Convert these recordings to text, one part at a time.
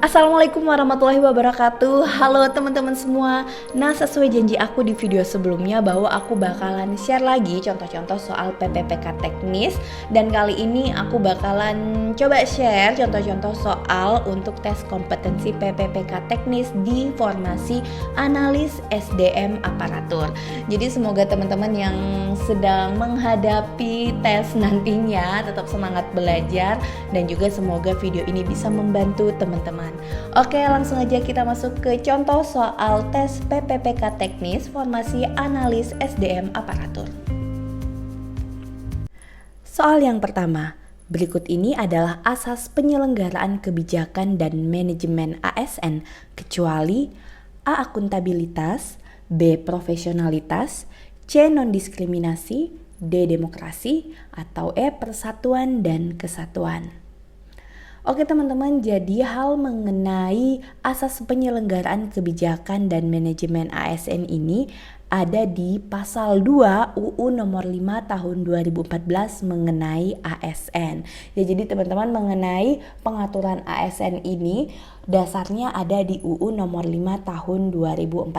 Assalamualaikum warahmatullahi wabarakatuh. Halo teman-teman semua. Nah, sesuai janji aku di video sebelumnya bahwa aku bakalan share lagi contoh-contoh soal PPPK teknis. Dan kali ini aku bakalan coba share contoh-contoh soal untuk tes kompetensi PPPK teknis di formasi analis SDM aparatur. Jadi semoga teman-teman yang sedang menghadapi tes nantinya tetap semangat belajar, dan juga semoga video ini bisa membantu teman-teman. Oke, langsung aja kita masuk ke contoh soal tes PPPK teknis formasi analis SDM aparatur. Soal yang pertama, berikut ini adalah asas penyelenggaraan kebijakan dan manajemen ASN kecuali A. Akuntabilitas, B. Profesionalitas, C. Non-diskriminasi, D. Demokrasi, atau E. Persatuan dan kesatuan. Oke teman-teman, jadi hal mengenai asas penyelenggaraan kebijakan dan manajemen ASN ini ada di pasal 2 UU nomor 5 tahun 2014 mengenai ASN. Ya, jadi teman-teman mengenai pengaturan ASN ini dasarnya ada di UU nomor 5 tahun 2014.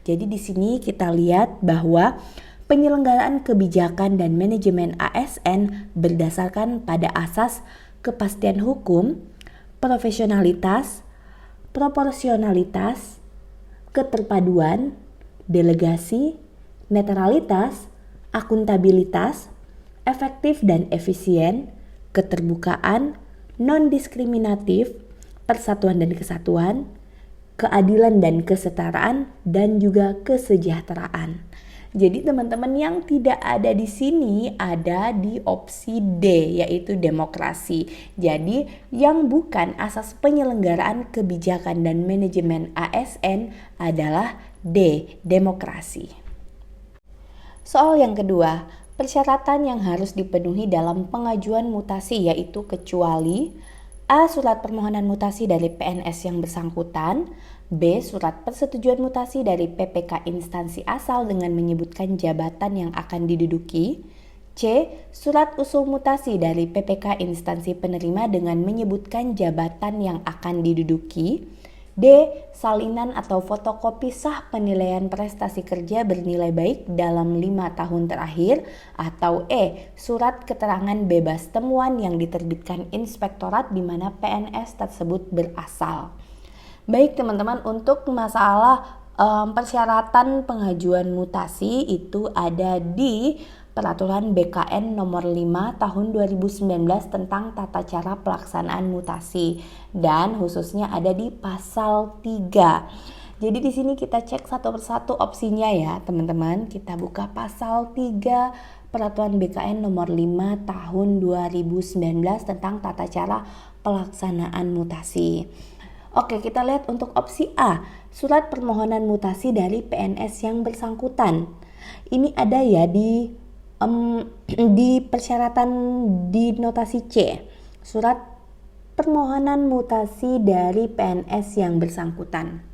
Jadi di sini kita lihat bahwa penyelenggaraan kebijakan dan manajemen ASN berdasarkan pada asas kepastian hukum, profesionalitas, proporsionalitas, keterpaduan, delegasi, netralitas, akuntabilitas, efektif dan efisien, keterbukaan, non-diskriminatif, persatuan dan kesatuan, keadilan dan kesetaraan, dan juga kesejahteraan. Jadi teman-teman, yang tidak ada di sini ada di opsi D, yaitu demokrasi. Jadi yang bukan asas penyelenggaraan kebijakan dan manajemen ASN adalah D, demokrasi. Soal yang kedua, persyaratan yang harus dipenuhi dalam pengajuan mutasi yaitu kecuali A. Surat permohonan mutasi dari PNS yang bersangkutan, B. Surat persetujuan mutasi dari PPK instansi asal dengan menyebutkan jabatan yang akan diduduki, C. Surat usul mutasi dari PPK instansi penerima dengan menyebutkan jabatan yang akan diduduki, D. Salinan atau fotokopi sah penilaian prestasi kerja bernilai baik dalam 5 tahun terakhir, atau E. Surat keterangan bebas temuan yang diterbitkan inspektorat di mana PNS tersebut berasal. Baik teman-teman, untuk masalah persyaratan pengajuan mutasi itu ada di Peraturan BKN nomor 5 tahun 2019 tentang tata cara pelaksanaan mutasi, dan khususnya ada di pasal 3. Jadi di sini kita cek satu persatu opsinya ya teman-teman. Kita buka pasal 3 Peraturan BKN nomor 5 tahun 2019 tentang tata cara pelaksanaan mutasi. Oke, kita lihat untuk opsi A, surat permohonan mutasi dari PNS yang bersangkutan. Ini ada ya di persyaratan di notasi C, surat permohonan mutasi dari PNS yang bersangkutan.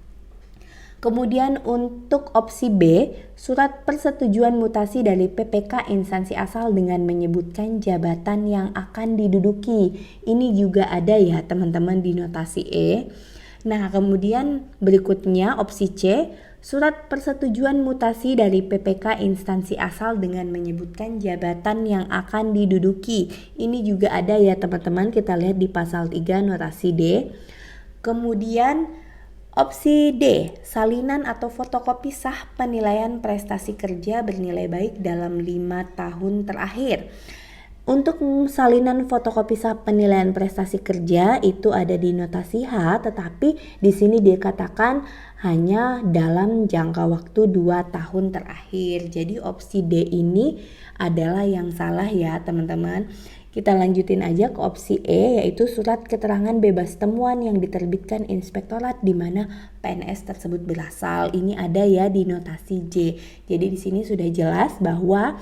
Kemudian untuk opsi B, surat persetujuan mutasi dari PPK instansi asal dengan menyebutkan jabatan yang akan diduduki. Ini juga ada ya teman-teman di notasi E. Nah, kemudian berikutnya opsi C, surat persetujuan mutasi dari PPK instansi asal dengan menyebutkan jabatan yang akan diduduki. Ini juga ada ya teman-teman, kita lihat di pasal 3 notasi D. Kemudian opsi D, salinan atau fotokopi sah penilaian prestasi kerja bernilai baik dalam 5 tahun terakhir. Untuk salinan fotokopi sah penilaian prestasi kerja itu ada di notasi H, tetapi di sini dikatakan hanya dalam jangka waktu 2 tahun terakhir. Jadi opsi D ini adalah yang salah ya teman-teman. Kita lanjutin aja ke opsi E, yaitu surat keterangan bebas temuan yang diterbitkan inspektorat di mana PNS tersebut berasal. Ini ada ya di notasi J. Jadi di sini sudah jelas bahwa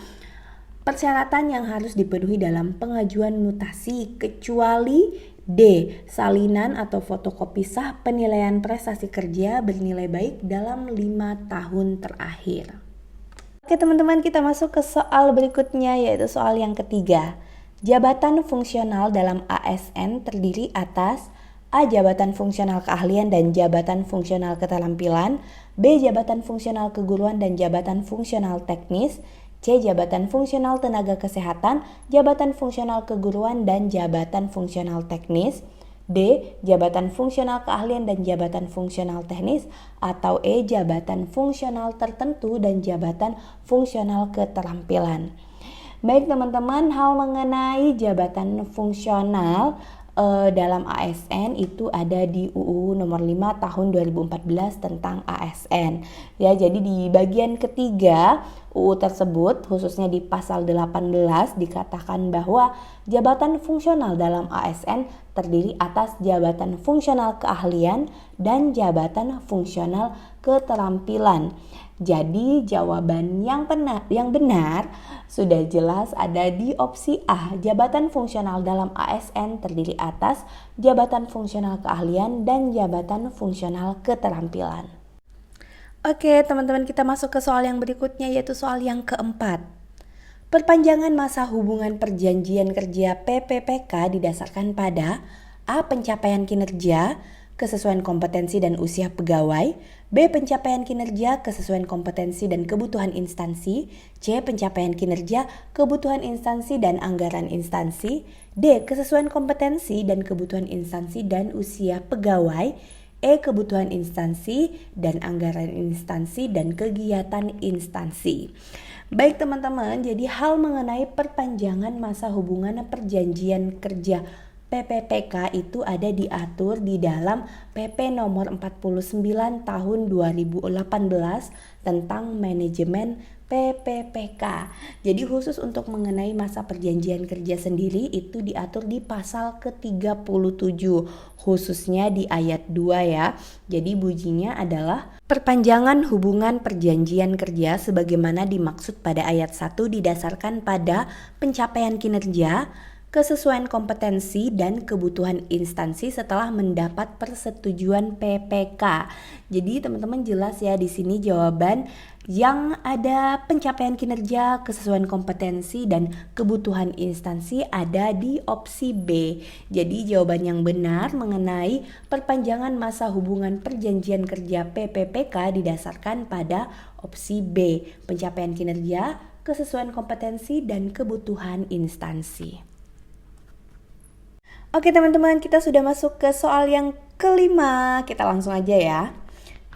persyaratan yang harus dipenuhi dalam pengajuan mutasi kecuali D. Salinan atau fotokopi sah penilaian prestasi kerja bernilai baik dalam 5 tahun terakhir. Oke teman-teman, kita masuk ke soal berikutnya, yaitu soal yang ketiga. Jabatan fungsional dalam ASN terdiri atas A. Jabatan fungsional keahlian dan jabatan fungsional keterampilan. B. Jabatan fungsional keguruan dan jabatan fungsional teknis. C. Jabatan fungsional tenaga kesehatan, jabatan fungsional keguruan dan jabatan fungsional teknis. D. Jabatan fungsional keahlian dan jabatan fungsional teknis. Atau E. Jabatan fungsional tertentu dan jabatan fungsional keterampilan. Baik teman-teman, hal mengenai jabatan fungsional dalam ASN itu ada di UU nomor 5 tahun 2014 tentang ASN. Ya, jadi di bagian ketiga UU tersebut, khususnya di pasal 18 dikatakan bahwa jabatan fungsional dalam ASN terdiri atas jabatan fungsional keahlian dan jabatan fungsional keterampilan. Jadi jawaban yang benar sudah jelas ada di opsi A. Jabatan fungsional dalam ASN terdiri atas jabatan fungsional keahlian dan jabatan fungsional keterampilan. Oke teman-teman, kita masuk ke soal yang berikutnya, yaitu soal yang keempat. Perpanjangan masa hubungan perjanjian kerja PPPK didasarkan pada A. Pencapaian kinerja, kesesuaian kompetensi dan usia pegawai. B. Pencapaian kinerja, kesesuaian kompetensi dan kebutuhan instansi. C. Pencapaian kinerja, kebutuhan instansi dan anggaran instansi. D. Kesesuaian kompetensi dan kebutuhan instansi dan usia pegawai. E. Kebutuhan instansi dan anggaran instansi dan kegiatan instansi. Baik teman-teman, jadi hal mengenai perpanjangan masa hubungan perjanjian kerja PPPK itu ada diatur di dalam PP nomor 49 tahun 2018 tentang manajemen PPPK. Jadi khusus untuk mengenai masa perjanjian kerja sendiri itu diatur di pasal ke-37, khususnya di ayat 2 ya. Jadi bunyinya adalah perpanjangan hubungan perjanjian kerja sebagaimana dimaksud pada ayat 1 didasarkan pada pencapaian kinerja, kesesuaian kompetensi dan kebutuhan instansi setelah mendapat persetujuan PPK. Jadi teman-teman jelas ya di sini jawaban yang ada pencapaian kinerja, kesesuaian kompetensi dan kebutuhan instansi ada di opsi B. Jadi jawaban yang benar mengenai perpanjangan masa hubungan perjanjian kerja PPPK didasarkan pada opsi B, pencapaian kinerja, kesesuaian kompetensi dan kebutuhan instansi. Oke teman-teman, kita sudah masuk ke soal yang kelima. Kita langsung aja ya.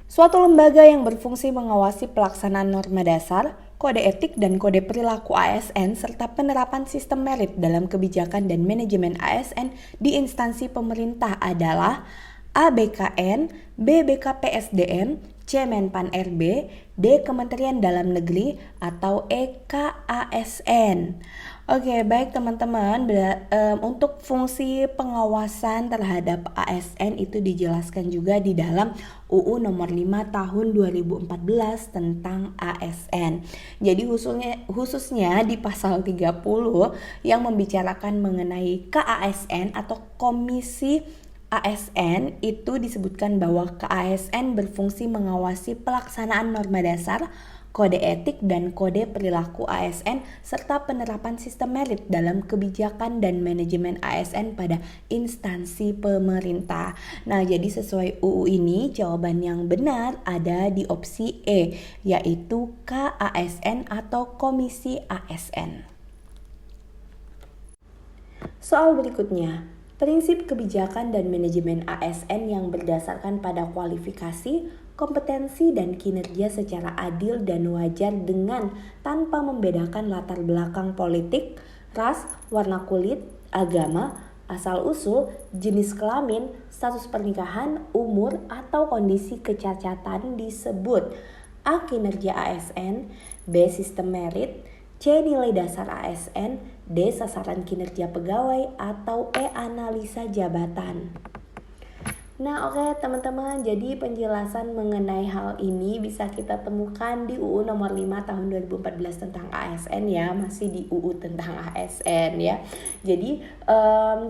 Suatu lembaga yang berfungsi mengawasi pelaksanaan norma dasar, kode etik dan kode perilaku ASN serta penerapan sistem merit dalam kebijakan dan manajemen ASN di instansi pemerintah adalah A. BKN, B. BKPSDM, C. Menpan RB, D. Kementerian Dalam Negeri, atau E. KASN. Oke, baik teman-teman, untuk fungsi pengawasan terhadap ASN itu dijelaskan juga di dalam UU nomor 5 tahun 2014 tentang ASN. Jadi khususnya di pasal 30 yang membicarakan mengenai KASN atau Komisi ASN itu disebutkan bahwa KASN berfungsi mengawasi pelaksanaan norma dasar, kode etik dan kode perilaku ASN serta penerapan sistem merit dalam kebijakan dan manajemen ASN pada instansi pemerintah. Nah, jadi sesuai UU ini jawaban yang benar ada di opsi E, yaitu KASN atau Komisi ASN. Soal berikutnya, prinsip kebijakan dan manajemen ASN yang berdasarkan pada kualifikasi, kompetensi dan kinerja secara adil dan wajar dengan tanpa membedakan latar belakang politik, ras, warna kulit, agama, asal-usul, jenis kelamin, status pernikahan, umur, atau kondisi kecacatan disebut A. Kinerja ASN, B. Sistem merit, C. Nilai dasar ASN, D. Sasaran kinerja pegawai, atau E. Analisa jabatan. Nah oke teman-teman, jadi penjelasan mengenai hal ini bisa kita temukan di UU nomor 5 tahun 2014 tentang ASN ya, masih di UU tentang ASN ya. Jadi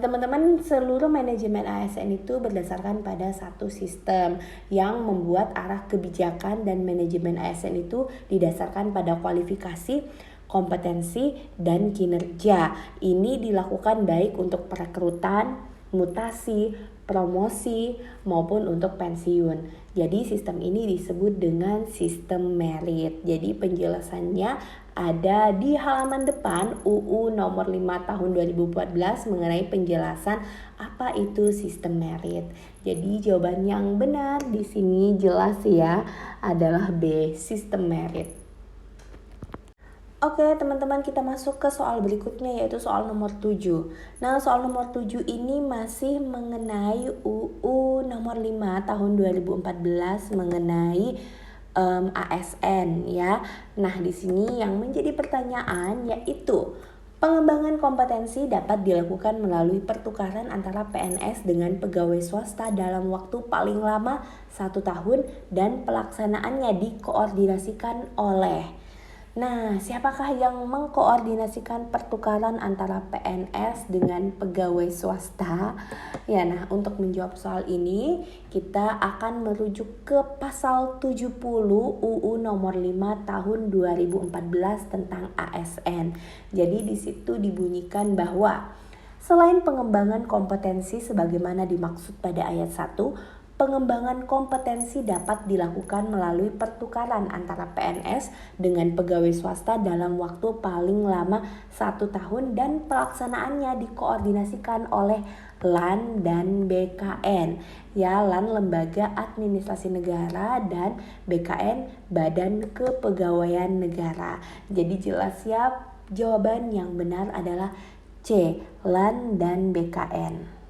teman-teman, seluruh manajemen ASN itu berdasarkan pada satu sistem yang membuat arah kebijakan dan manajemen ASN itu didasarkan pada kualifikasi, kompetensi, dan kinerja. Ini dilakukan baik untuk perekrutan, mutasi, promosi, maupun untuk pensiun. Jadi sistem ini disebut dengan sistem merit. Jadi penjelasannya ada di halaman depan UU nomor 5 tahun 2014 mengenai penjelasan apa itu sistem merit. Jadi jawaban yang benar di sini jelas ya adalah B, sistem merit. Oke teman-teman, kita masuk ke soal berikutnya yaitu soal nomor 7. Nah soal nomor 7 ini masih mengenai UU nomor 5 tahun 2014 mengenai ASN ya. Nah di sini yang menjadi pertanyaan yaitu pengembangan kompetensi dapat dilakukan melalui pertukaran antara PNS dengan pegawai swasta dalam waktu paling lama 1 tahun dan pelaksanaannya dikoordinasikan oleh. Nah, siapakah yang mengkoordinasikan pertukaran antara PNS dengan pegawai swasta? Ya, nah untuk menjawab soal ini, kita akan merujuk ke pasal 70 UU nomor 5 tahun 2014 tentang ASN. Jadi di situ dibunyikan bahwa selain pengembangan kompetensi sebagaimana dimaksud pada ayat 1, pengembangan kompetensi dapat dilakukan melalui pertukaran antara PNS dengan pegawai swasta dalam waktu paling lama 1 tahun dan pelaksanaannya dikoordinasikan oleh LAN dan BKN. Ya, LAN Lembaga Administrasi Negara dan BKN Badan Kepegawaian Negara. Jadi jelas ya, jawaban yang benar adalah C, LAN dan BKN.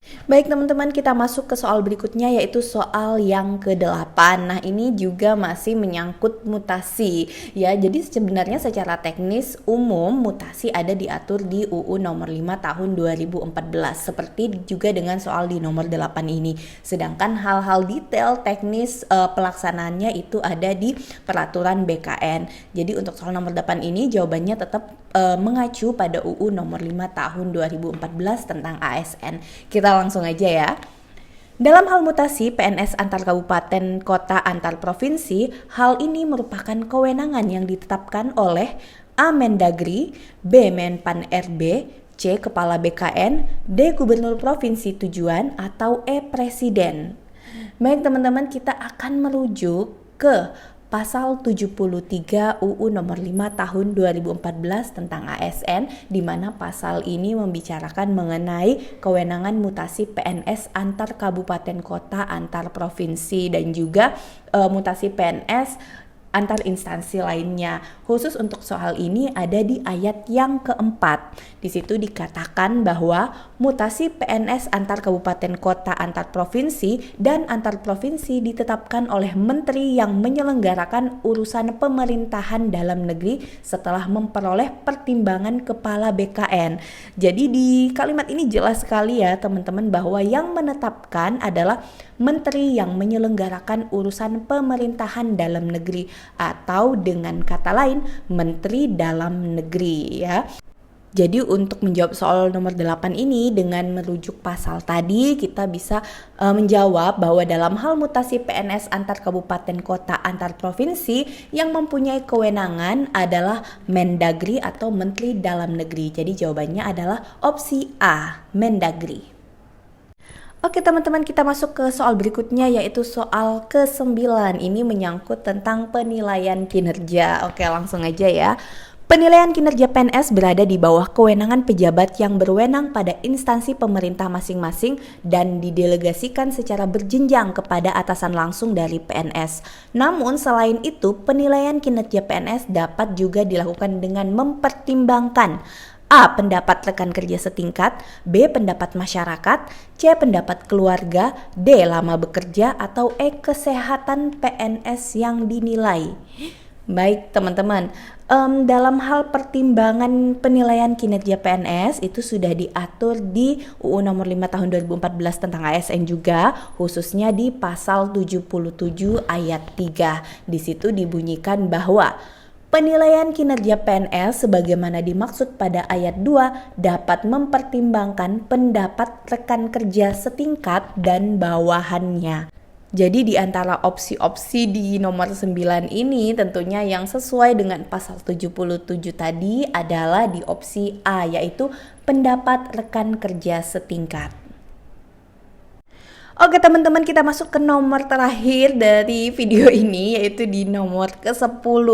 Baik teman-teman, kita masuk ke soal berikutnya yaitu soal yang ke-8. Nah ini juga masih menyangkut mutasi ya. Jadi sebenarnya secara teknis umum mutasi ada diatur di UU nomor 5 tahun 2014 seperti juga dengan soal di nomor 8 ini. Sedangkan hal-hal detail teknis pelaksanaannya itu ada di peraturan BKN. Jadi untuk soal nomor 8 ini jawabannya tetap mengacu pada UU nomor 5 tahun 2014 tentang ASN. Kita langsung aja ya. Dalam hal mutasi PNS antar kabupaten kota antar provinsi, hal ini merupakan kewenangan yang ditetapkan oleh A. Mendagri, B. Menpan RB, C. Kepala BKN, D. Gubernur Provinsi Tujuan, atau E. Presiden. Baik teman-teman, kita akan merujuk ke Pasal 73 UU nomor 5 tahun 2014 tentang ASN, di mana pasal ini membicarakan mengenai kewenangan mutasi PNS antar kabupaten kota antar provinsi dan juga mutasi PNS antar instansi lainnya. Khusus untuk soal ini ada di ayat yang keempat. Di situ dikatakan bahwa mutasi PNS antar kabupaten kota antar provinsi dan antar provinsi ditetapkan oleh menteri yang menyelenggarakan urusan pemerintahan dalam negeri setelah memperoleh pertimbangan kepala BKN. Jadi di kalimat ini jelas sekali ya teman-teman bahwa yang menetapkan adalah menteri yang menyelenggarakan urusan pemerintahan dalam negeri, atau dengan kata lain Menteri Dalam Negeri ya. Jadi untuk menjawab soal nomor 8 ini dengan merujuk pasal tadi kita bisa menjawab bahwa dalam hal mutasi PNS antar kabupaten kota antar provinsi yang mempunyai kewenangan adalah Mendagri atau Menteri Dalam Negeri. Jadi jawabannya adalah opsi A, Mendagri. Oke teman-teman, kita masuk ke soal berikutnya yaitu soal ke-9. Ini menyangkut tentang penilaian kinerja. Oke langsung aja ya. Penilaian kinerja PNS berada di bawah kewenangan pejabat yang berwenang pada instansi pemerintah masing-masing dan didelegasikan secara berjenjang kepada atasan langsung dari PNS. Namun selain itu, penilaian kinerja PNS dapat juga dilakukan dengan mempertimbangkan A. Pendapat rekan kerja setingkat, B. Pendapat masyarakat, C. Pendapat keluarga, D. Lama bekerja, atau E. Kesehatan PNS yang dinilai. Baik teman-teman, dalam hal pertimbangan penilaian kinerja PNS itu sudah diatur di UU nomor 5 tahun 2014 tentang ASN juga, khususnya di pasal 77 ayat 3. Di situ dibunyikan bahwa penilaian kinerja PNS sebagaimana dimaksud pada ayat 2 dapat mempertimbangkan pendapat rekan kerja setingkat dan bawahannya. Jadi di antara opsi-opsi di nomor 9 ini tentunya yang sesuai dengan pasal 77 tadi adalah di opsi A, yaitu pendapat rekan kerja setingkat. Oke teman-teman, kita masuk ke nomor terakhir dari video ini, yaitu di nomor ke-10.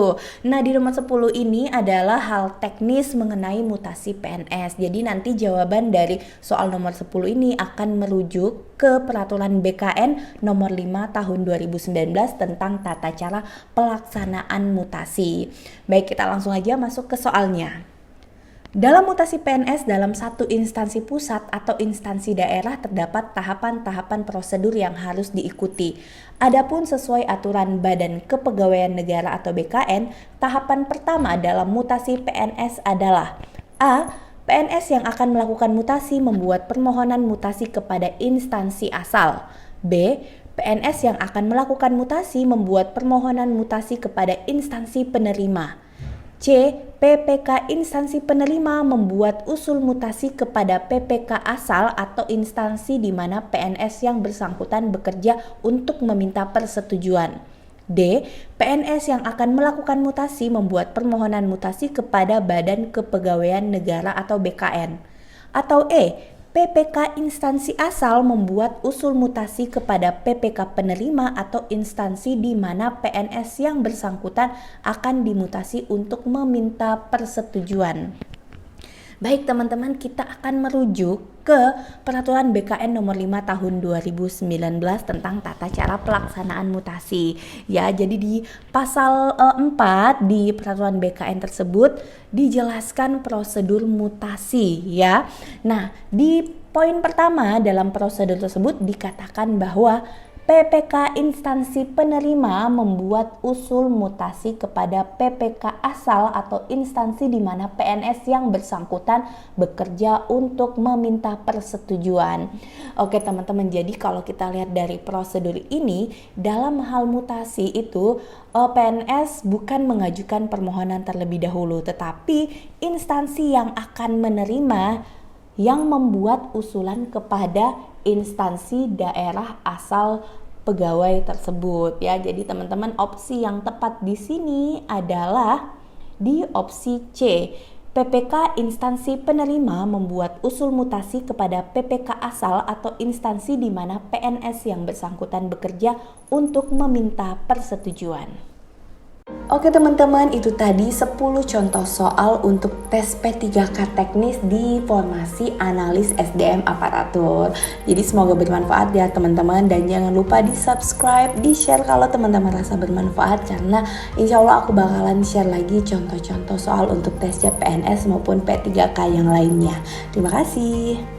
Nah, di nomor 10 ini adalah hal teknis mengenai mutasi PNS. Jadi nanti jawaban dari soal nomor 10 ini akan merujuk ke peraturan BKN nomor 5 tahun 2019 tentang tata cara pelaksanaan mutasi. Baik, kita langsung aja masuk ke soalnya. Dalam mutasi PNS dalam satu instansi pusat atau instansi daerah terdapat tahapan-tahapan prosedur yang harus diikuti. Adapun sesuai aturan Badan Kepegawaian Negara atau BKN, tahapan pertama dalam mutasi PNS adalah A. PNS yang akan melakukan mutasi membuat permohonan mutasi kepada instansi asal. B. PNS yang akan melakukan mutasi membuat permohonan mutasi kepada instansi penerima. C. PPK instansi penerima membuat usul mutasi kepada PPK asal atau instansi di mana PNS yang bersangkutan bekerja untuk meminta persetujuan. D. PNS yang akan melakukan mutasi membuat permohonan mutasi kepada Badan Kepegawaian Negara atau BKN. Atau E. PPK instansi asal membuat usul mutasi kepada PPK penerima atau instansi di mana PNS yang bersangkutan akan dimutasi untuk meminta persetujuan. Baik teman-teman, kita akan merujuk ke peraturan BKN nomor 5 tahun 2019 tentang tata cara pelaksanaan mutasi. Ya, jadi di pasal 4 di peraturan BKN tersebut dijelaskan prosedur mutasi ya. Nah, di poin pertama dalam prosedur tersebut dikatakan bahwa PPK instansi penerima membuat usul mutasi kepada PPK asal atau instansi di mana PNS yang bersangkutan bekerja untuk meminta persetujuan. Oke teman-teman, jadi kalau kita lihat dari prosedur ini, dalam hal mutasi itu PNS bukan mengajukan permohonan terlebih dahulu, tetapi instansi yang akan menerima yang membuat usulan kepada instansi daerah asal pegawai tersebut ya. Jadi teman-teman, opsi yang tepat di sini adalah di opsi C. PPK instansi penerima membuat usul mutasi kepada PPK asal atau instansi di mana PNS yang bersangkutan bekerja untuk meminta persetujuan. Oke teman-teman, itu tadi 10 contoh soal untuk tes P3K teknis di formasi analis SDM aparatur. Jadi semoga bermanfaat ya teman-teman, dan jangan lupa di subscribe, di share kalau teman-teman rasa bermanfaat, karena insya Allah aku bakalan share lagi contoh-contoh soal untuk tes CPNS maupun P3K yang lainnya. Terima kasih.